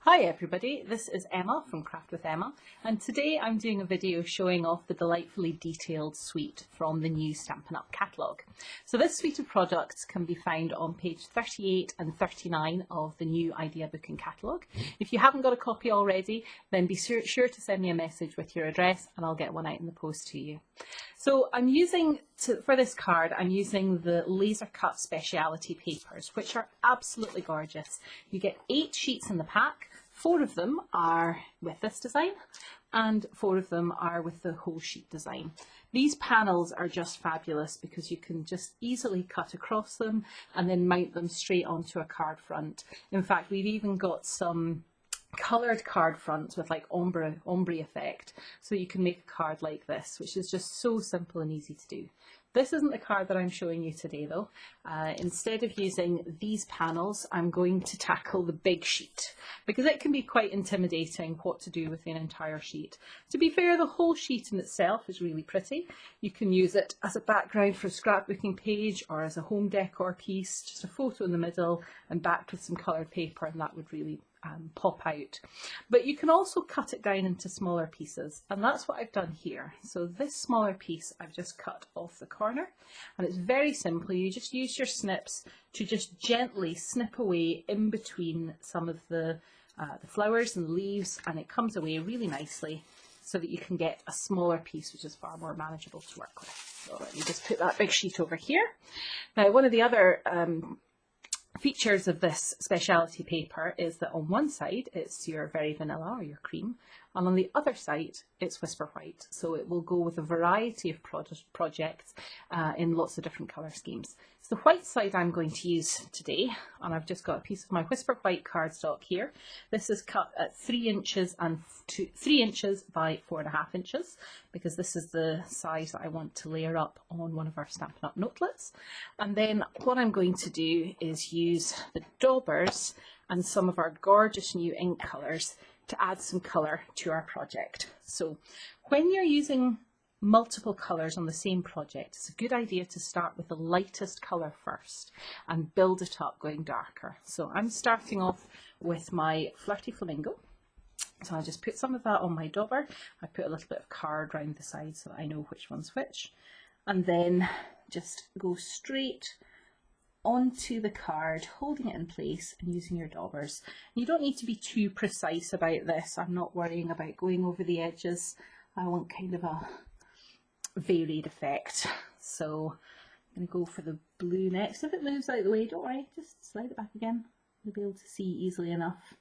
Hi everybody, this is Emma from Craft with Emma, and today I'm doing a video showing off the delightfully detailed suite from the new Stampin' Up catalogue. So this suite of products can be found on page 38 and 39 of the new idea book and catalogue. If you haven't got a copy already, then be sure to send me a message with your address and I'll get one out in the post to you. So for this card, I'm using the laser cut speciality papers, which are absolutely gorgeous. You get 8 sheets in the pack. 4 of them are with this design and 4 of them are with the whole sheet design. These panels are just fabulous because you can just easily cut across them and then mount them straight onto a card front. In fact, we've even got some coloured card fronts with like ombre effect, so you can make a card like this, which is just so simple and easy to do. This isn't the card that I'm showing you today though. Instead of using these panels, I'm going to tackle the big sheet because it can be quite intimidating what to do with an entire sheet. To be fair, the whole sheet in itself is really pretty. You can use it as a background for a scrapbooking page or as a home decor piece, just a photo in the middle and backed with some coloured paper, and that would really pop out. But you can also cut it down into smaller pieces, and that's what I've done here. So this smaller piece I've just cut off the corner, and it's very simple. You just use your snips to just gently snip away in between some of the flowers and leaves, and it comes away really nicely so that you can get a smaller piece which is far more manageable to work with. So let me just put that big sheet over here. Now, one of the other features of this speciality paper is that on one side it's your very vanilla or your cream, and on the other side it's Whisper White, so it will go with a variety of projects in lots of different colour schemes. So the white side I'm going to use today, and I've just got a piece of my Whisper White cardstock here. This is cut at 3 inches and 3 inches by 4.5 inches because this is the size that I want to layer up on one of our Stampin' Up notelets. And then what I'm going to do is use the daubers and some of our gorgeous new ink colours to add some colour to our project. So when you're using multiple colours on the same project, it's a good idea to start with the lightest colour first and build it up going darker. So I'm starting off with my Flirty Flamingo. So I'll just put some of that on my dauber. I put a little bit of card around the side so that I know which one's which, and then just go straight onto the card, holding it in place and using your daubers. You don't need to be too precise about this. I'm not worrying about going over the edges. I want kind of a varied effect. So I'm going to go for the blue next. If it moves out of the way, don't worry, just slide it back again. You'll be able to see easily enough.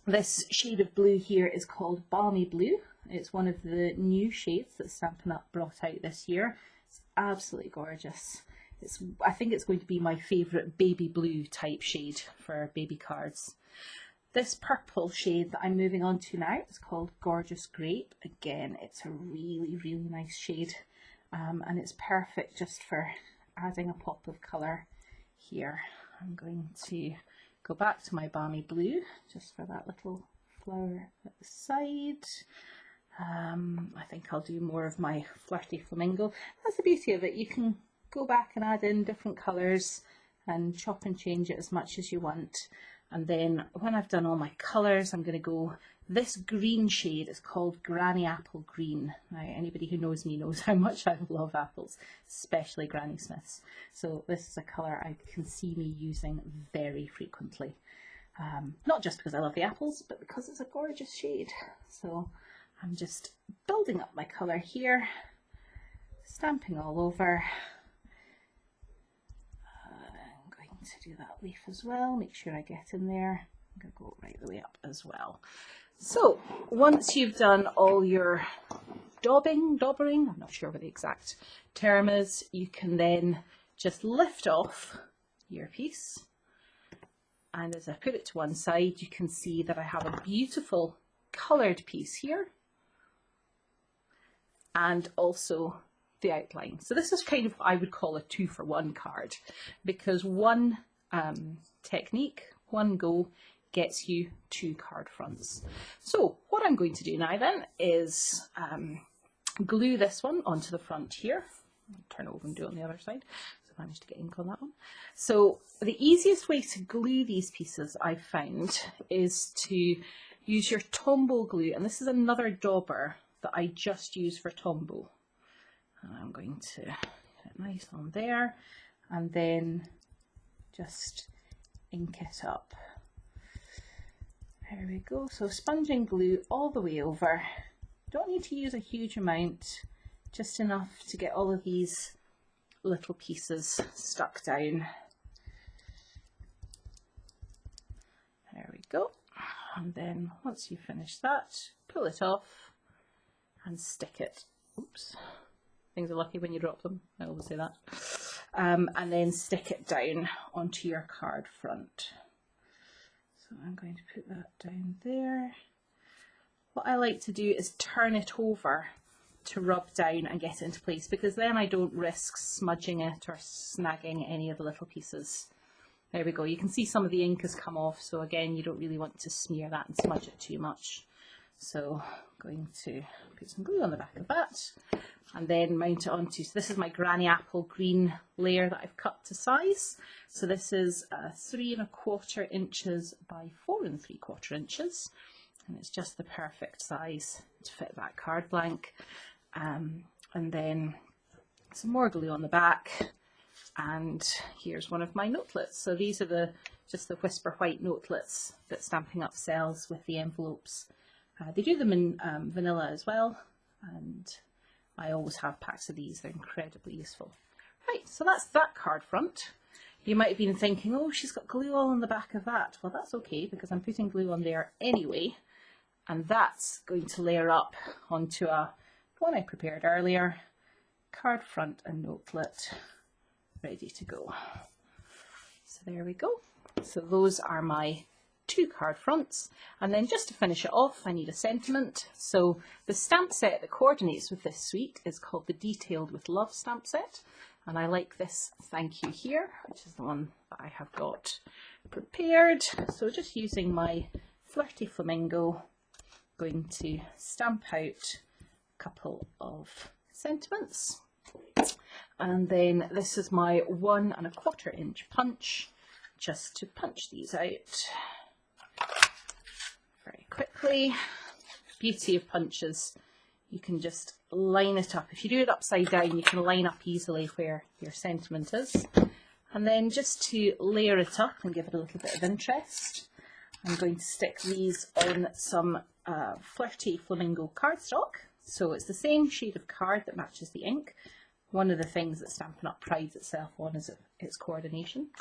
This shade of blue here is called Balmy Blue. It's one of the new shades that Stampin' Up brought out this year. It's absolutely gorgeous. I think it's going to be my favourite baby blue type shade for baby cards. This purple shade that I'm moving on to now is called Gorgeous Grape. Again, it's a really, really nice shade, and it's perfect just for adding a pop of colour here. I'm going to go back to my Balmy Blue just for that little flower at the side. I think I'll do more of my Flirty Flamingo. That's the beauty of it. You can go back and add in different colours and chop and change it as much as you want. And then when I've done all my colours, I'm going to go, this green shade is called Granny Apple Green. Now, anybody who knows me knows how much I love apples, especially Granny Smiths. So this is a colour I can see me using very frequently. Not just because I love the apples, but because it's a gorgeous shade. So I'm just building up my colour here, stamping all over. To do that leaf as well, make sure I get in there. I'm going to go right the way up as well. So once you've done all your daubering, I'm not sure what the exact term is, you can then just lift off your piece, and as I put it to one side you can see that I have a beautiful coloured piece here and also the outline. So this is kind of, I would call a 2-for-1 card, because one technique, one go gets you 2 card fronts. So what I'm going to do now then is glue this one onto the front here. Turn over and do it on the other side. So I managed to get ink on that one. So the easiest way to glue these pieces I've found is to use your Tombow glue, and this is another dauber that I just use for Tombow. And I'm going to get it nice on there and then just ink it up. There we go. So sponging glue all the way over. Don't need to use a huge amount, just enough to get all of these little pieces stuck down. There we go. And then once you finish that, pull it off and stick it. Oops. Things are lucky when you drop them. I always say that. And then stick it down onto your card front. So I'm going to put that down there. What I like to do is turn it over to rub down and get it into place, because then I don't risk smudging it or snagging any of the little pieces. There we go. You can see some of the ink has come off, so again, you don't really want to smear that and smudge it too much. So I'm going to put some glue on the back of that and then mount it onto, so this is my Granny Apple green layer that I've cut to size. So this is 3 1/4 inches by 4 3/4 inches, and it's just the perfect size to fit that card blank. And then some more glue on the back, and here's one of my notelets. So these are just the Whisper White notelets that Stampin' Up sells with the envelopes. They do them in vanilla as well, and I always have packs of these. They're incredibly useful. Right, so that's that card front. You might have been thinking, oh, she's got glue all on the back of that. Well, that's okay, because I'm putting glue on there anyway, and that's going to layer up onto one I prepared earlier, card front and notelet, ready to go. So there we go. So those are my 2 card fronts, and then just to finish it off, I need a sentiment. So the stamp set that coordinates with this suite is called the Detailed with Love stamp set, and I like this thank you here, which is the one that I have got prepared. So just using my Flirty Flamingo, going to stamp out a couple of sentiments, and then this is my 1 1/4 inch punch, just to punch these out very quickly. Beauty of punches, you can just line it up. If you do it upside down, you can line up easily where your sentiment is. And then just to layer it up and give it a little bit of interest, I'm going to stick these on some Flirty Flamingo cardstock. So it's the same shade of card that matches the ink. One of the things that Stampin' Up prides itself on is its coordination.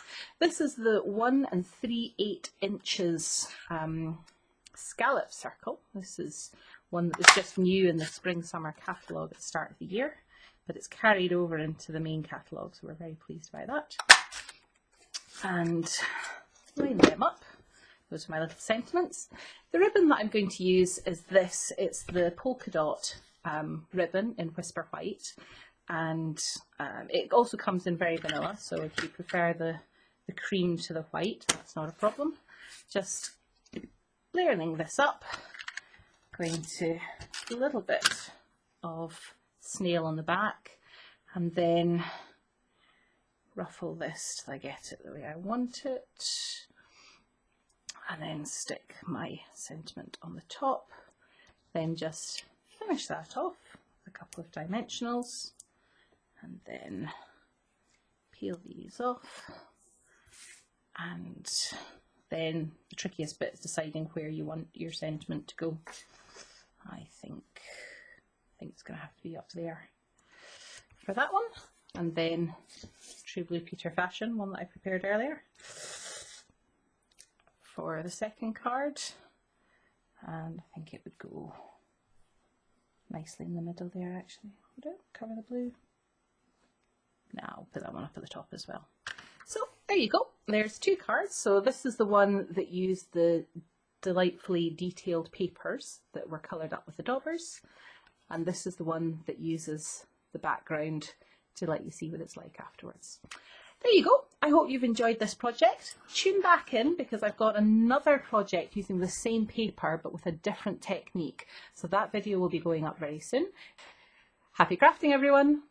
This is the 1 3/8 inches scallop circle. This is one that was just new in the spring summer catalogue at the start of the year, but it's carried over into the main catalogue, so we're very pleased by that. And line them up. Those are my little sentiments. The ribbon that I'm going to use is this. It's the polka dot ribbon in Whisper White, and it also comes in very vanilla, so if you prefer the cream to the white, that's not a problem. Just layering this up, going to a little bit of snail on the back, and then ruffle this till I get it the way I want it, and then stick my sentiment on the top, then just finish that off with a couple of dimensionals, and then peel these off. And then the trickiest bit is deciding where you want your sentiment to go. I think it's going to have to be up there for that one, and then True Blue Peter Fashion, one that I prepared earlier, for the second card, and I think it would go nicely in the middle there actually. Would it cover the blue? No, I'll put that one up at the top as well. So there you go, there's 2 cards. So this is the one that used the delightfully detailed papers that were coloured up with the daubers, and this is the one that uses the background to let you see what it's like afterwards. There you go. I hope you've enjoyed this project. Tune back in because I've got another project using the same paper but with a different technique. So that video will be going up very soon. Happy crafting, everyone!